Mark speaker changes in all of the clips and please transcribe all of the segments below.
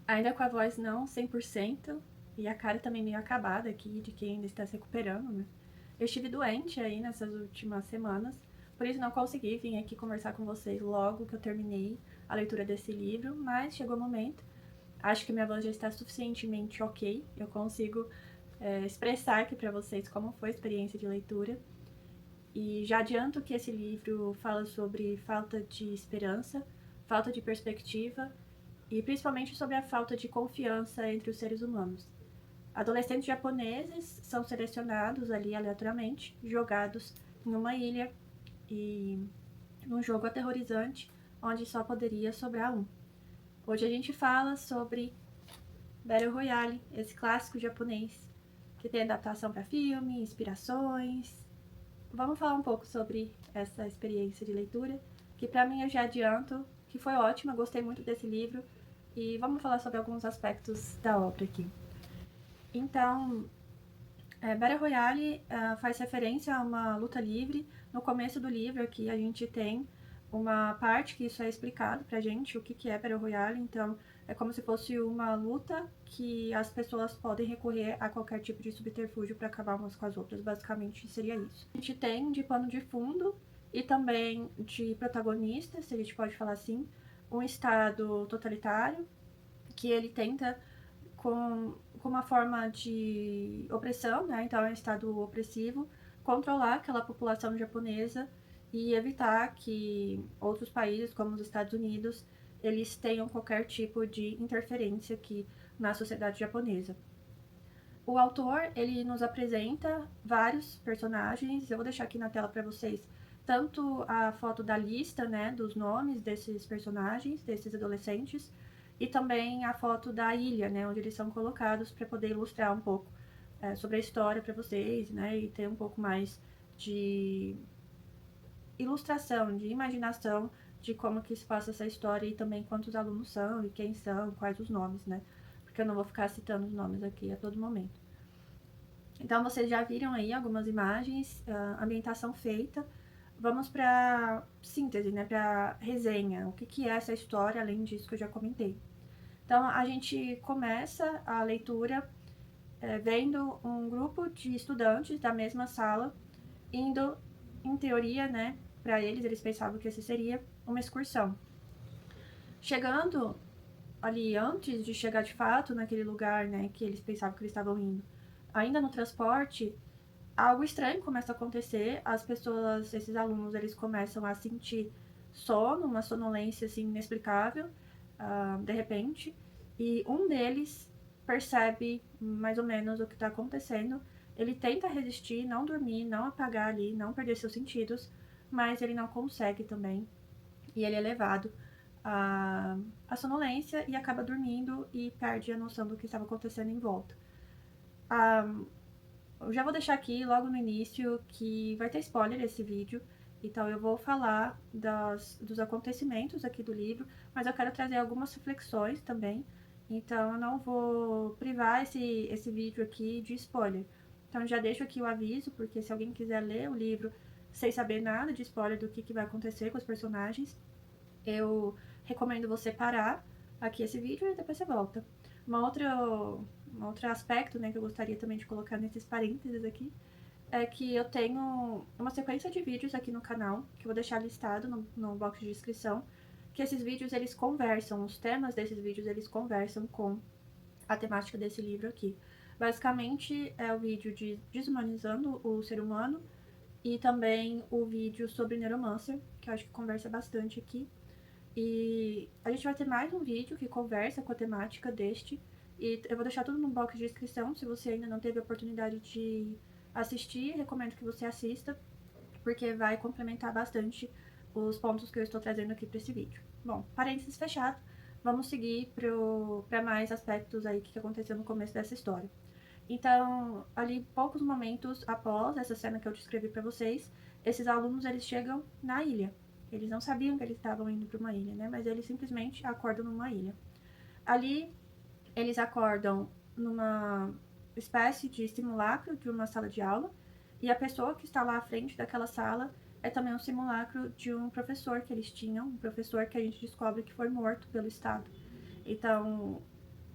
Speaker 1: Ainda com a voz não 100% e a cara também meio acabada aqui, de quem ainda está se recuperando, né? Eu estive doente aí nessas últimas semanas, por isso não consegui vir aqui conversar com vocês logo que eu terminei a leitura desse livro, mas chegou o momento. Acho que minha voz já está suficientemente ok, eu consigo expressar aqui para vocês como foi a experiência de leitura. E já adianto que esse livro fala sobre falta de esperança, falta de perspectiva e principalmente sobre a falta de confiança entre os seres humanos. Adolescentes japoneses são selecionados ali aleatoriamente, jogados em uma ilha e num jogo aterrorizante onde só poderia sobrar um. Hoje a gente fala sobre Battle Royale, esse clássico japonês que tem adaptação para filme, inspirações. Vamos falar um pouco sobre essa experiência de leitura, que para mim eu já adianto que foi ótima, gostei muito desse livro e vamos falar sobre alguns aspectos da obra aqui. Então, Battle Royale faz referência a uma luta livre. No começo do livro aqui a gente tem uma parte que isso é explicado pra gente, o que é Battle Royale. Então, é como se fosse uma luta que as pessoas podem recorrer a qualquer tipo de subterfúgio para acabar umas com as outras. Basicamente, seria isso. A gente tem de pano de fundo e também de protagonista, se a gente pode falar assim, um estado totalitário que ele tenta com uma forma de opressão, né? Então é um estado opressivo, controlar aquela população japonesa e evitar que outros países, como os Estados Unidos, eles tenham qualquer tipo de interferência aqui na sociedade japonesa. O autor, ele nos apresenta vários personagens, eu vou deixar aqui na tela para vocês tanto a foto da lista, né, dos nomes desses personagens, desses adolescentes, e também a foto da ilha, né, onde eles são colocados para poder ilustrar um pouco sobre a história para vocês, né, e ter um pouco mais de ilustração, de imaginação de como que se passa essa história e também quantos alunos são e quem são, quais os nomes, né, porque eu não vou ficar citando os nomes aqui a todo momento. Então vocês já viram aí algumas imagens, ambientação feita. Vamos para síntese, né, para resenha. O que é essa história, além disso que eu já comentei. Então a gente começa a leitura vendo um grupo de estudantes da mesma sala indo, em teoria, né, para eles pensavam que esse seria uma excursão. Chegando ali antes de chegar de fato naquele lugar, né, que eles pensavam que eles estavam indo, ainda no transporte, algo estranho começa a acontecer, as pessoas, esses alunos, eles começam a sentir sono, uma sonolência assim inexplicável, de repente, e um deles percebe mais ou menos o que está acontecendo. Ele tenta resistir, não dormir, não apagar ali, não perder seus sentidos, mas ele não consegue também, e ele é levado à sonolência e acaba dormindo e perde a noção do que estava acontecendo em volta. Eu já vou deixar aqui logo no início que vai ter spoiler esse vídeo, então eu vou falar dos acontecimentos aqui do livro, mas eu quero trazer algumas reflexões também, então eu não vou privar esse vídeo aqui de spoiler. Então já deixo aqui o aviso, porque se alguém quiser ler o livro sem saber nada de spoiler do que vai acontecer com os personagens, eu recomendo você parar aqui esse vídeo e depois você volta. Um outro aspecto, né, que eu gostaria também de colocar nesses parênteses aqui é que eu tenho uma sequência de vídeos aqui no canal, que eu vou deixar listado no box de descrição, que esses vídeos eles conversam, os temas desses vídeos eles conversam com a temática desse livro aqui. Basicamente é o vídeo de Desumanizando o Ser Humano e também o vídeo sobre Neuromancer, que eu acho que conversa bastante aqui. E a gente vai ter mais um vídeo que conversa com a temática deste. E eu vou deixar tudo no box de descrição. Se você ainda não teve a oportunidade de assistir, recomendo que você assista, porque vai complementar bastante os pontos que eu estou trazendo aqui para esse vídeo. Bom, parênteses fechado, vamos seguir para mais aspectos aí que aconteceu no começo dessa história. Então, ali poucos momentos após essa cena que eu descrevi para vocês, esses alunos eles chegam na ilha. Eles não sabiam que eles estavam indo para uma ilha, né? Mas eles simplesmente acordam numa ilha. Ali, eles acordam numa espécie de simulacro de uma sala de aula, e a pessoa que está lá à frente daquela sala é também um simulacro de um professor que eles tinham, um professor que a gente descobre que foi morto pelo Estado. Então,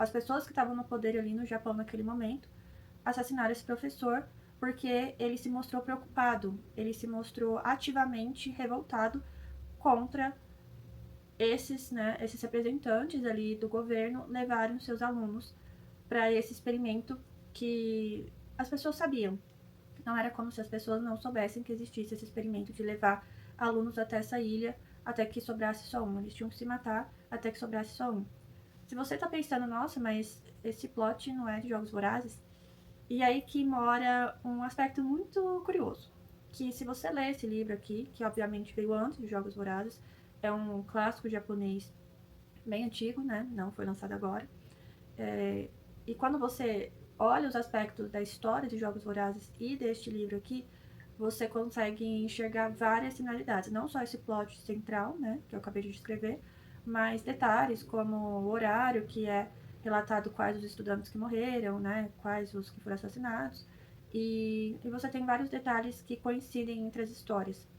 Speaker 1: as pessoas que estavam no poder ali no Japão naquele momento assassinaram esse professor porque ele se mostrou preocupado, ele se mostrou ativamente revoltado contra esses representantes ali do governo levarem os seus alunos para esse experimento que as pessoas sabiam. Não era como se as pessoas não soubessem que existisse esse experimento de levar alunos até essa ilha até que sobrasse só um. Eles tinham que se matar até que sobrasse só um. Se você tá pensando, nossa, mas esse plot não é de Jogos Vorazes, e aí que mora um aspecto muito curioso. Que se você ler esse livro aqui, que obviamente veio antes de Jogos Vorazes, é um clássico japonês bem antigo, né? Não foi lançado agora. E quando você olha os aspectos da história de Jogos Vorazes e deste livro aqui, você consegue enxergar várias similaridades. Não só esse plot central, né, que eu acabei de descrever, mas detalhes como o horário, que é relatado quais os estudantes que morreram, né, quais os que foram assassinados. E você tem vários detalhes que coincidem entre as histórias.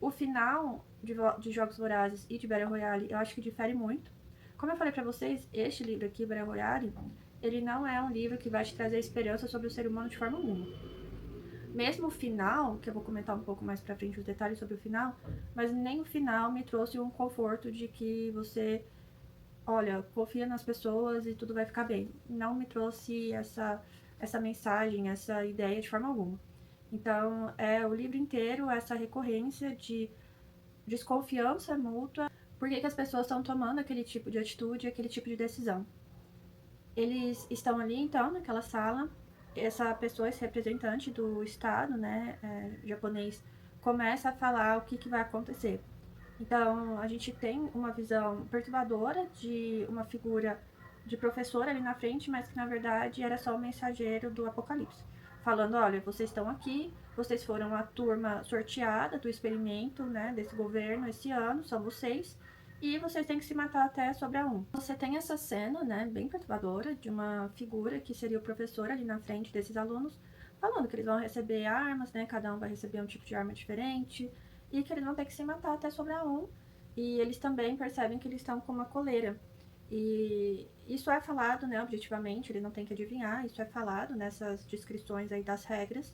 Speaker 1: O final de Jogos Vorazes e de Battle Royale eu acho que difere muito. Como eu falei pra vocês, este livro aqui, Battle Royale, ele não é um livro que vai te trazer esperança sobre o ser humano de forma alguma. Mesmo o final, que eu vou comentar um pouco mais pra frente os detalhes sobre o final, mas nem o final me trouxe um conforto de que você, olha, confia nas pessoas e tudo vai ficar bem. Não me trouxe essa mensagem, essa ideia de forma alguma. Então, é o livro inteiro essa recorrência de desconfiança mútua. Por que as pessoas estão tomando aquele tipo de atitude, aquele tipo de decisão? Eles estão ali, então, naquela sala. Essa pessoa, esse representante do Estado, né, japonês, começa a falar o que vai acontecer. Então, a gente tem uma visão perturbadora de uma figura de professor ali na frente, mas que na verdade era só o mensageiro do apocalipse. Falando, olha, vocês estão aqui, vocês foram a turma sorteada do experimento, né, desse governo esse ano, são vocês, e vocês têm que se matar até sobrar um. Você tem essa cena, né, bem perturbadora, de uma figura que seria o professor ali na frente desses alunos, falando que eles vão receber armas, né, cada um vai receber um tipo de arma diferente, e que eles vão ter que se matar até sobrar um. E eles também percebem que eles estão com uma coleira. E isso é falado, né, objetivamente, ele não tem que adivinhar, isso é falado nessas descrições aí das regras,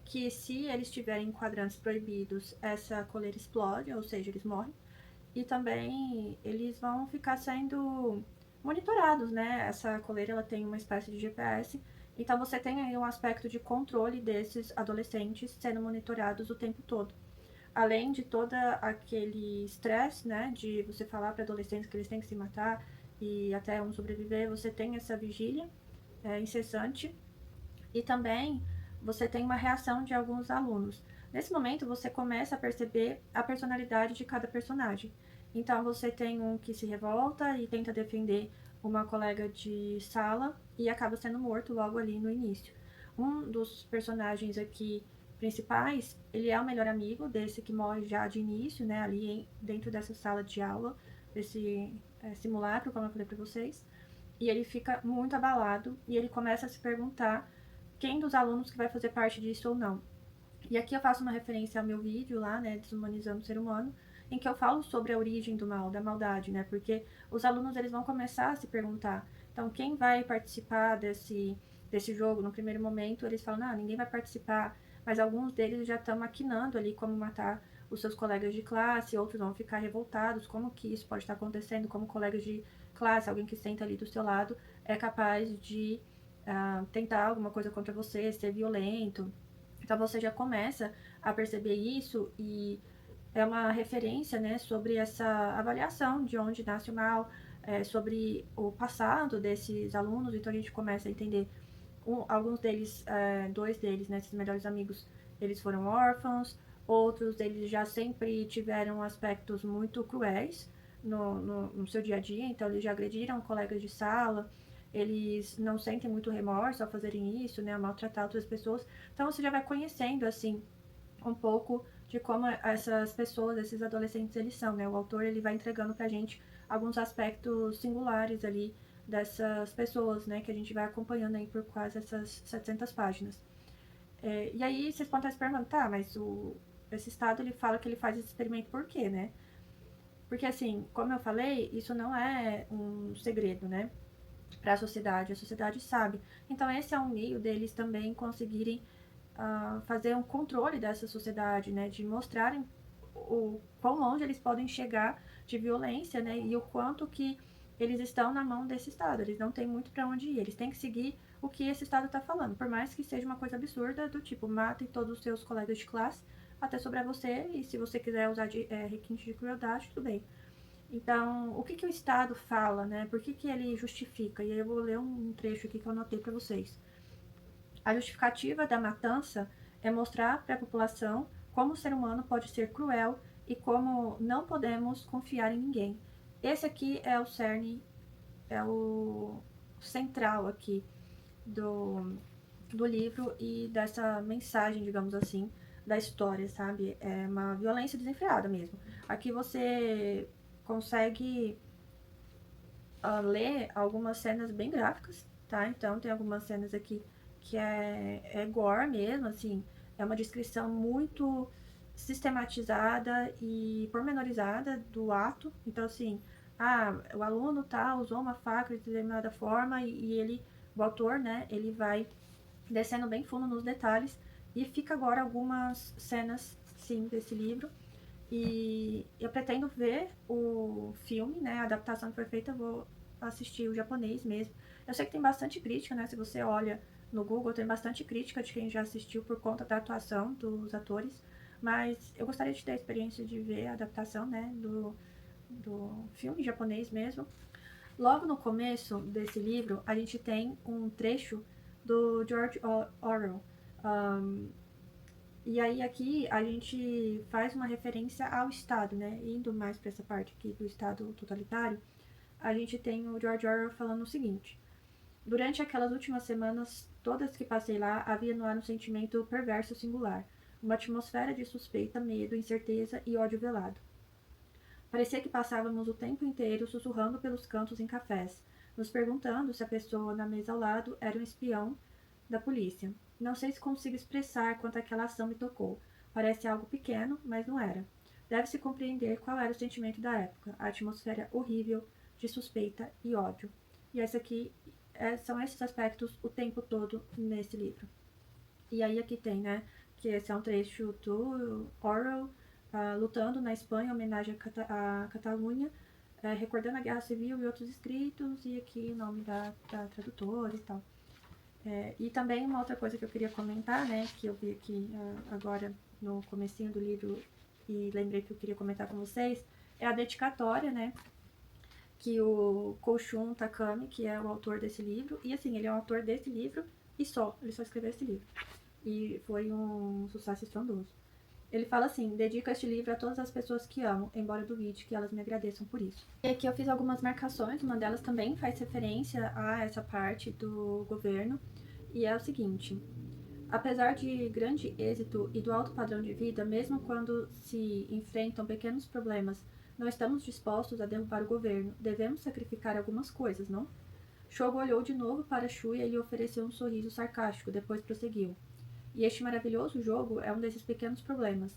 Speaker 1: que se eles tiverem quadrantes proibidos, essa coleira explode, ou seja, eles morrem. E também eles vão ficar sendo monitorados, né? Essa coleira ela tem uma espécie de GPS, então você tem aí um aspecto de controle desses adolescentes sendo monitorados o tempo todo. Além de todo aquele estresse, né, de você falar para adolescentes que eles têm que se matar e até um sobreviver, você tem essa vigília incessante e também você tem uma reação de alguns alunos. Nesse momento, você começa a perceber a personalidade de cada personagem. Então, você tem um que se revolta e tenta defender uma colega de sala e acaba sendo morto logo ali no início. Um dos personagens aqui principais, ele é o melhor amigo desse que morre já de início, né, ali dentro dessa sala de aula, desse simulacro, como eu falei para vocês. E ele fica muito abalado e ele começa a se perguntar quem dos alunos que vai fazer parte disso ou não. E aqui eu faço uma referência ao meu vídeo lá, né, Desumanizando o Ser Humano, em que eu falo sobre a origem do mal, da maldade, né, porque os alunos eles vão começar a se perguntar, então quem vai participar desse jogo? No primeiro momento eles falam, não, ninguém vai participar, mas alguns deles já estão maquinando ali como matar os seus colegas de classe, outros vão ficar revoltados, como que isso pode estar acontecendo, como colegas de classe, alguém que senta ali do seu lado é capaz de tentar alguma coisa contra você, ser violento. Então você já começa a perceber isso e é uma referência, né, sobre essa avaliação de onde nasce o mal, sobre o passado desses alunos. Então a gente começa a entender alguns deles, dois deles, né, esses melhores amigos, eles foram órfãos, outros deles já sempre tiveram aspectos muito cruéis no seu dia a dia, então eles já agrediram colegas de sala, eles não sentem muito remorso ao fazerem isso, né, a maltratar outras pessoas. Então você já vai conhecendo, assim, um pouco de como essas pessoas, esses adolescentes, eles são, né? O autor, ele vai entregando pra gente alguns aspectos singulares ali dessas pessoas, né? Que a gente vai acompanhando aí por quase essas 700 páginas. E aí vocês podem estar se perguntando, tá, mas esse estado, ele fala que ele faz esse experimento por quê, né? Porque, assim, como eu falei, isso não é um segredo, né? para a sociedade sabe. Então esse é um meio deles também conseguirem fazer um controle dessa sociedade, né, de mostrarem o quão longe eles podem chegar de violência, né, e o quanto que eles estão na mão desse Estado. Eles não têm muito para onde ir, eles têm que seguir o que esse Estado está falando, por mais que seja uma coisa absurda, do tipo, matem todos os seus colegas de classe até sobrar você, e se você quiser usar requinte de crueldade, tudo bem. Então, o que, que o Estado fala, né? Por que, que ele justifica? E aí eu vou ler um trecho aqui que eu anotei para vocês. A justificativa da matança é mostrar para a população como o ser humano pode ser cruel e como não podemos confiar em ninguém. Esse aqui é o cerne, é o central aqui do livro e dessa mensagem, digamos assim, da história, sabe? É uma violência desenfreada mesmo. Aqui você consegue ler algumas cenas bem gráficas, tá? Então tem algumas cenas aqui que é gore mesmo, assim, é uma descrição muito sistematizada e pormenorizada do ato. Então, assim, o aluno usou uma faca de determinada forma e ele, o autor, né, ele vai descendo bem fundo nos detalhes e fica agora algumas cenas, sim, desse livro. E eu pretendo ver o filme, né, a adaptação que foi feita, eu vou assistir o japonês mesmo. Eu sei que tem bastante crítica, né, se você olha no Google, tem bastante crítica de quem já assistiu por conta da atuação dos atores, mas eu gostaria de ter a experiência de ver a adaptação, né, do filme japonês mesmo. Logo no começo desse livro, a gente tem um trecho do George Orwell. E aí aqui a gente faz uma referência ao Estado, né? Indo mais para essa parte aqui do Estado totalitário, a gente tem o George Orwell falando o seguinte: durante aquelas últimas semanas, todas que passei lá, havia no ar um sentimento perverso singular, uma atmosfera de suspeita, medo, incerteza e ódio velado. Parecia que passávamos o tempo inteiro sussurrando pelos cantos em cafés, nos perguntando se a pessoa na mesa ao lado era um espião da polícia. Não sei se consigo expressar quanto aquela ação me tocou. Parece algo pequeno, mas não era. Deve-se compreender qual era o sentimento da época, a atmosfera horrível de suspeita e ódio. E esse aqui são esses aspectos o tempo todo nesse livro. E aí aqui tem, né, que esse é um trecho do Orwell lutando na Espanha, em homenagem à Catalunha, recordando a Guerra Civil e outros escritos, e aqui o nome da tradutora e tal. E também uma outra coisa que eu queria comentar, né, que eu vi aqui agora no comecinho do livro e lembrei que eu queria comentar com vocês, é a dedicatória, né, que o Koushun Takami, que é o autor desse livro, e assim, ele é o autor desse livro e só, ele só escreveu esse livro. E foi um sucesso estrondoso. Ele fala assim: dedico este livro a todas as pessoas que amo, embora duvide que elas me agradeçam por isso. E aqui eu fiz algumas marcações, uma delas também faz referência a essa parte do governo, e é o seguinte: apesar de grande êxito e do alto padrão de vida, mesmo quando se enfrentam pequenos problemas, não estamos dispostos a derrubar o governo. Devemos sacrificar algumas coisas, não? Shogo olhou de novo para Shuya e lhe ofereceu um sorriso sarcástico, depois prosseguiu. E este maravilhoso jogo é um desses pequenos problemas.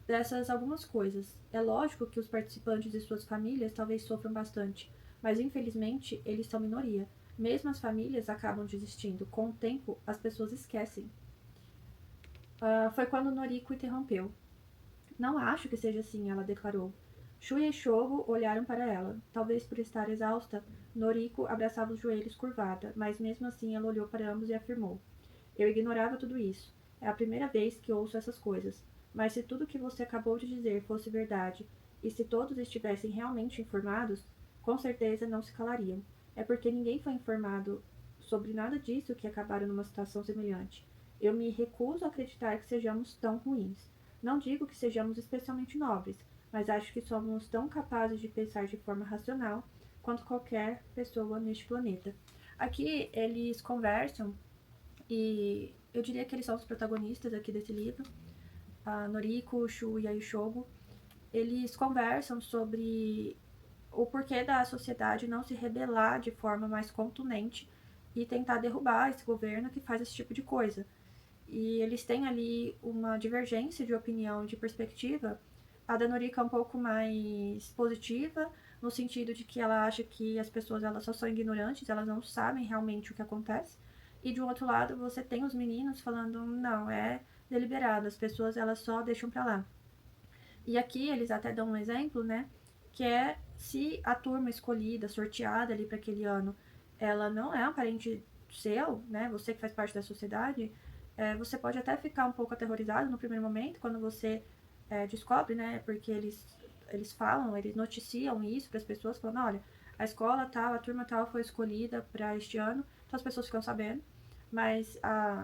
Speaker 1: Dessas algumas coisas. É lógico que os participantes e suas famílias talvez sofram bastante, mas infelizmente eles são minoria. Mesmo as famílias acabam desistindo. Com o tempo, as pessoas esquecem. Foi quando Noriko interrompeu. Não acho que seja assim, ela declarou. Shuya e Shogo olharam para ela. Talvez por estar exausta, Noriko abraçava os joelhos curvada, mas mesmo assim ela olhou para ambos e afirmou: eu ignorava tudo isso. É a primeira vez que ouço essas coisas. Mas se tudo o que você acabou de dizer fosse verdade, e se todos estivessem realmente informados, com certeza não se calariam. É porque ninguém foi informado sobre nada disso que acabaram numa situação semelhante. Eu me recuso a acreditar que sejamos tão ruins. Não digo que sejamos especialmente nobres, mas acho que somos tão capazes de pensar de forma racional quanto qualquer pessoa neste planeta. Aqui eles conversam e eu diria que eles são os protagonistas aqui desse livro, a Noriko, o Shu e a Shogo. Eles conversam sobre o porquê da sociedade não se rebelar de forma mais contundente e tentar derrubar esse governo que faz esse tipo de coisa. E eles têm ali uma divergência de opinião, de perspectiva. A da Noriko é um pouco mais positiva, no sentido de que ela acha que as pessoas elas só são ignorantes, elas não sabem realmente o que acontece. E de um outro lado, você tem os meninos falando, não, é deliberado, as pessoas elas só deixam pra lá. E aqui eles até dão um exemplo, né, que é se a turma escolhida, sorteada ali para aquele ano, ela não é um parente seu, né, você que faz parte da sociedade, você pode até ficar um pouco aterrorizado no primeiro momento, quando você descobre, né, porque eles falam, eles noticiam isso para as pessoas, falando, olha, a escola tal, a turma tal foi escolhida para este ano, então as pessoas ficam sabendo, mas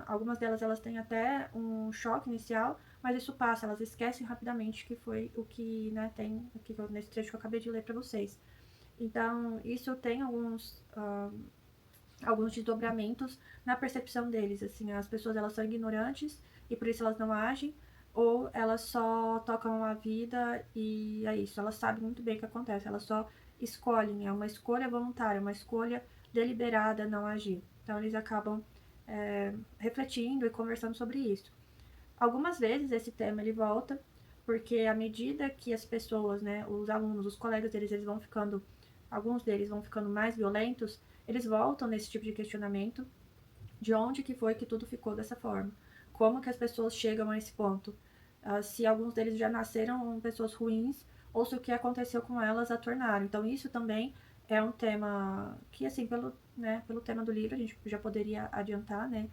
Speaker 1: algumas delas elas têm até um choque inicial, mas isso passa, elas esquecem rapidamente que foi o que, né, tem aqui nesse trecho que eu acabei de ler para vocês. Então, isso tem alguns desdobramentos na percepção deles, assim, as pessoas elas são ignorantes e por isso elas não agem, ou elas só tocam a vida e é isso, elas sabem muito bem o que acontece, elas só escolhem, é uma escolha voluntária, uma escolha deliberada não agir. Então eles acabam refletindo e conversando sobre isso. Algumas vezes esse tema ele volta, porque à medida que as pessoas, né, os alunos, os colegas deles, eles vão ficando, alguns deles vão ficando mais violentos, eles voltam nesse tipo de questionamento, de onde que foi que tudo ficou dessa forma, como que as pessoas chegam a esse ponto, se alguns deles já nasceram pessoas ruins, ou se o que aconteceu com elas a tornaram. Então isso também é um tema que, assim, pelo tema do livro, a gente já poderia adiantar, né,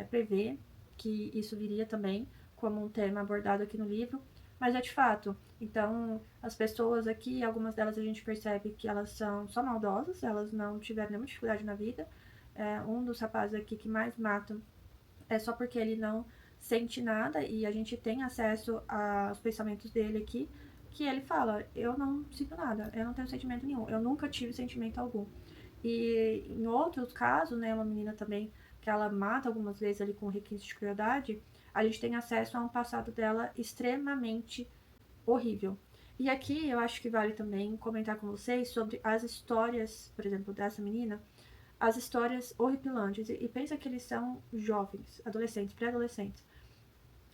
Speaker 1: prever que isso viria também como um tema abordado aqui no livro, mas é de fato. Então, as pessoas aqui, algumas delas a gente percebe que elas são só maldosas, elas não tiveram nenhuma dificuldade na vida. Um dos rapazes aqui que mais matam é só porque ele não sente nada e a gente tem acesso aos pensamentos dele aqui, que ele fala, eu não sinto nada, eu não tenho sentimento nenhum, eu nunca tive sentimento algum. E em outros casos, né, uma menina também que ela mata algumas vezes ali com requinte de crueldade, a gente tem acesso a um passado dela extremamente horrível. E aqui eu acho que vale também comentar com vocês sobre as histórias, por exemplo, dessa menina, as histórias horripilantes. E pensa que eles são jovens, adolescentes, pré-adolescentes.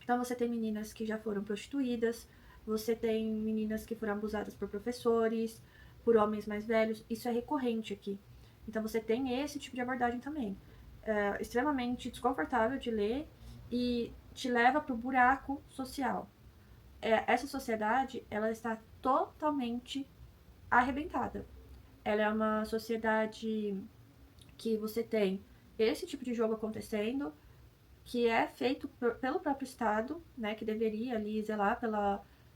Speaker 1: Então você tem meninas que já foram prostituídas, você tem meninas que foram abusadas por professores, por homens mais velhos. Isso é recorrente aqui. Então você tem esse tipo de abordagem também. É extremamente desconfortável de ler e te leva para o buraco social. Essa sociedade, ela está totalmente arrebentada. Ela é uma sociedade que você tem esse tipo de jogo acontecendo, que é feito pelo próprio Estado, né, que deveria ali zelar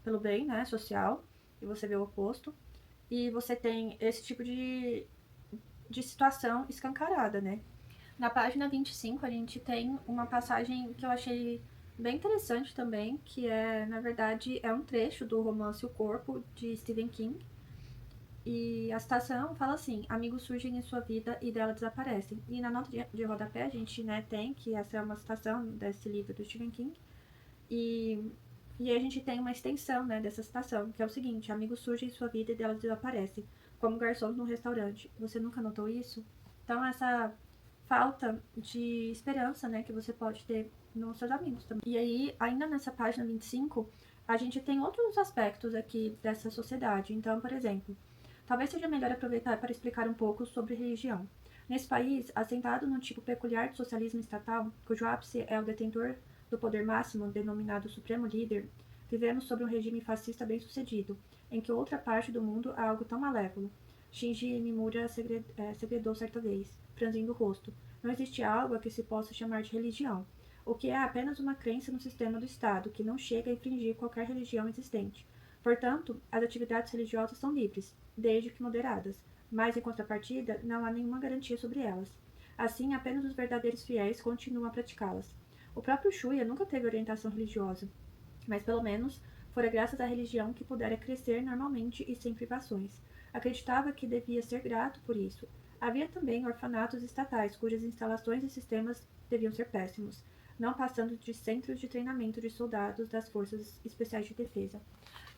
Speaker 1: pelo bem, né, social, e você vê o oposto. E você tem esse tipo de situação escancarada, né. Na página 25, a gente tem uma passagem que eu achei bem interessante também, que na verdade, é um trecho do romance O Corpo, de Stephen King. E a citação fala assim: amigos surgem em sua vida e dela desaparecem. E na nota de rodapé a gente, né, tem que essa é uma citação desse livro do Stephen King. E, e aí a gente tem uma extensão, né, dessa citação, que é o seguinte: amigos surgem em sua vida e dela desaparecem, como garçons num restaurante. Você nunca notou isso? Então essa falta de esperança, né, que você pode ter nos seus amigos também. E aí, ainda nessa página 25, a gente tem outros aspectos aqui dessa sociedade. Então, por exemplo, talvez seja melhor aproveitar para explicar um pouco sobre religião. Nesse país, assentado num tipo peculiar de socialismo estatal, cujo ápice é o detentor do poder máximo, denominado Supremo Líder, vivemos sob um regime fascista bem-sucedido, em que outra parte do mundo há algo tão malévolo. Shinji Mimura segredou certa vez, franzindo o rosto. Não existe algo a que se possa chamar de religião, o que é apenas uma crença no sistema do Estado, que não chega a infringir qualquer religião existente. Portanto, as atividades religiosas são livres, desde que moderadas, mas em contrapartida não há nenhuma garantia sobre elas. Assim, apenas os verdadeiros fiéis continuam a praticá-las. O próprio Shuya nunca teve orientação religiosa, mas pelo menos fora graças à religião que pudera crescer normalmente e sem privações. Acreditava que devia ser grato por isso. Havia também orfanatos estatais, cujas instalações e sistemas deviam ser péssimos, não passando de centros de treinamento de soldados das Forças Especiais de Defesa.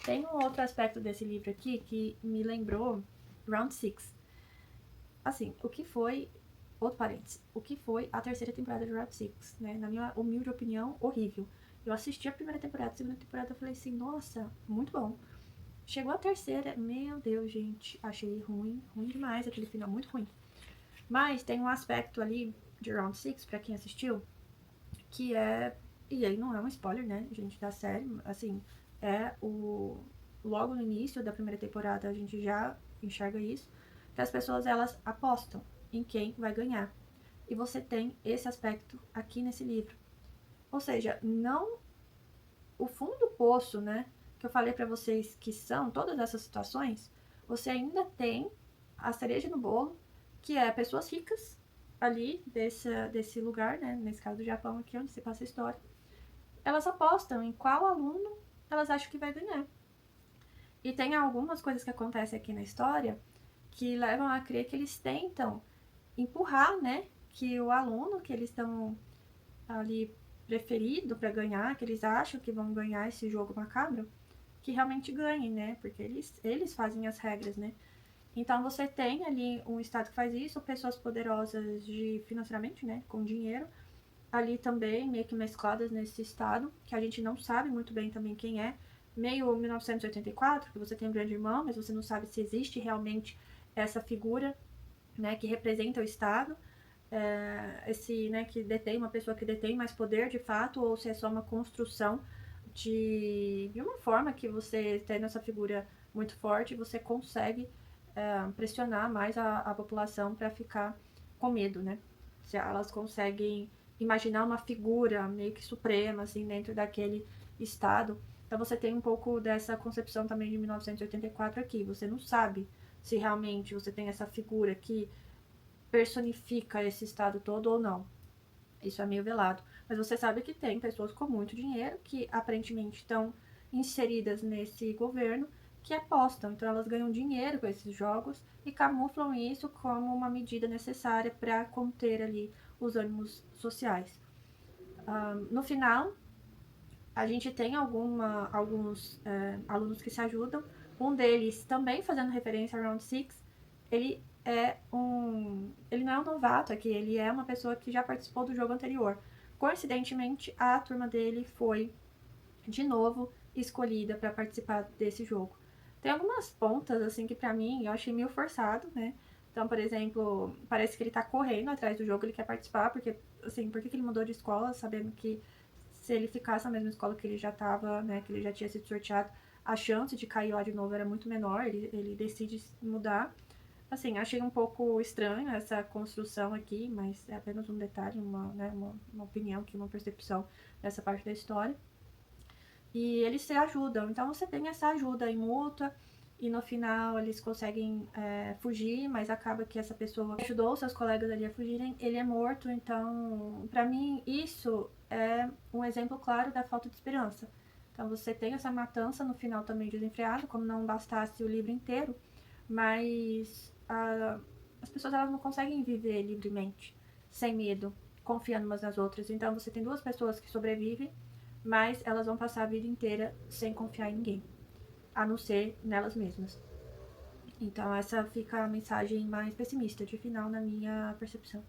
Speaker 1: Tem um outro aspecto desse livro aqui que me lembrou Round Six. Assim, o que foi... Outro parênteses. O que foi a terceira temporada de Round Six, né? Na minha humilde opinião, horrível. Eu assisti a primeira temporada, a segunda temporada eu falei assim, nossa, muito bom. Chegou a terceira, meu Deus, gente, achei ruim, ruim demais, aquele final muito ruim. Mas tem um aspecto ali de Round Six pra quem assistiu, que é, e aí não é um spoiler, né, gente, da série, assim, é o, logo no início da primeira temporada a gente já enxerga isso, que as pessoas, elas apostam em quem vai ganhar. E você tem esse aspecto aqui nesse livro. Ou seja, não o fundo do poço, né, que eu falei pra vocês que são todas essas situações, você ainda tem a cereja no bolo, que é pessoas ricas ali desse lugar, né, nesse caso do Japão aqui, onde se passa a história, elas apostam em qual aluno elas acham que vai ganhar. E tem algumas coisas que acontecem aqui na história que levam a crer que eles tentam empurrar, né, que o aluno que eles estão ali preferido para ganhar, que eles acham que vão ganhar esse jogo macabro, que realmente ganhe, né? Porque eles fazem as regras, né? Então você tem ali um estado que faz isso, pessoas poderosas de financeiramente, né, com dinheiro, ali também meio que mescladas nesse estado, que a gente não sabe muito bem também quem é, meio 1984, que você tem um grande irmão, mas você não sabe se existe realmente essa figura, né, que representa o estado, esse, né, que detém, uma pessoa que detém mais poder de fato, ou se é só uma construção de uma forma que você, tendo essa figura muito forte, você consegue pressionar mais a população para ficar com medo, né? Se elas conseguem imaginar uma figura meio que suprema, assim, dentro daquele estado. Então você tem um pouco dessa concepção também de 1984 aqui. Você não sabe se realmente você tem essa figura que personifica esse estado todo ou não. Isso é meio velado. Mas você sabe que tem pessoas com muito dinheiro que aparentemente estão inseridas nesse governo que apostam. Então elas ganham dinheiro com esses jogos e camuflam isso como uma medida necessária para conter ali os ânimos sociais. No final, a gente tem alguns alunos que se ajudam. Um deles, também fazendo referência a Round Six, ele ele não é um novato aqui, ele é uma pessoa que já participou do jogo anterior. Coincidentemente, a turma dele foi, de novo, escolhida para participar desse jogo. Tem algumas pontas, assim, que pra mim eu achei meio forçado, né? Então, por exemplo, parece que ele tá correndo atrás do jogo, ele quer participar, porque, assim, por que ele mudou de escola, sabendo que se ele ficasse na mesma escola que ele já tava, né, que ele já tinha sido sorteado, a chance de cair lá de novo era muito menor, ele decide mudar. Assim, achei um pouco estranho essa construção aqui, mas é apenas um detalhe, uma opinião aqui, uma percepção dessa parte da história. E eles se ajudam, então você tem essa ajuda em mútua, e no final eles conseguem fugir, mas acaba que essa pessoa ajudou seus colegas ali a fugirem, ele é morto, então pra mim isso é um exemplo claro da falta de esperança. Então você tem essa matança no final também desenfreada, como não bastasse o livro inteiro, mas as pessoas elas não conseguem viver livremente, sem medo, confiando umas nas outras. Então você tem duas pessoas que sobrevivem, mas elas vão passar a vida inteira sem confiar em ninguém, a não ser nelas mesmas. Então essa fica a mensagem mais pessimista de final na minha percepção.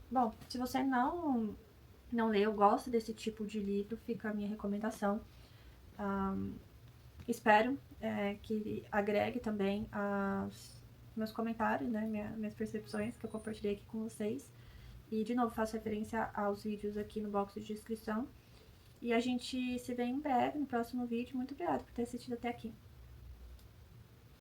Speaker 1: Bom, se você não leu, gosta desse tipo de livro, fica a minha recomendação. Espero que agregue também aos meus comentários, né, minhas percepções que eu compartilhei aqui com vocês. E, de novo, faço referência aos vídeos aqui no box de descrição. E a gente se vê em breve no próximo vídeo. Muito obrigada por ter assistido até aqui.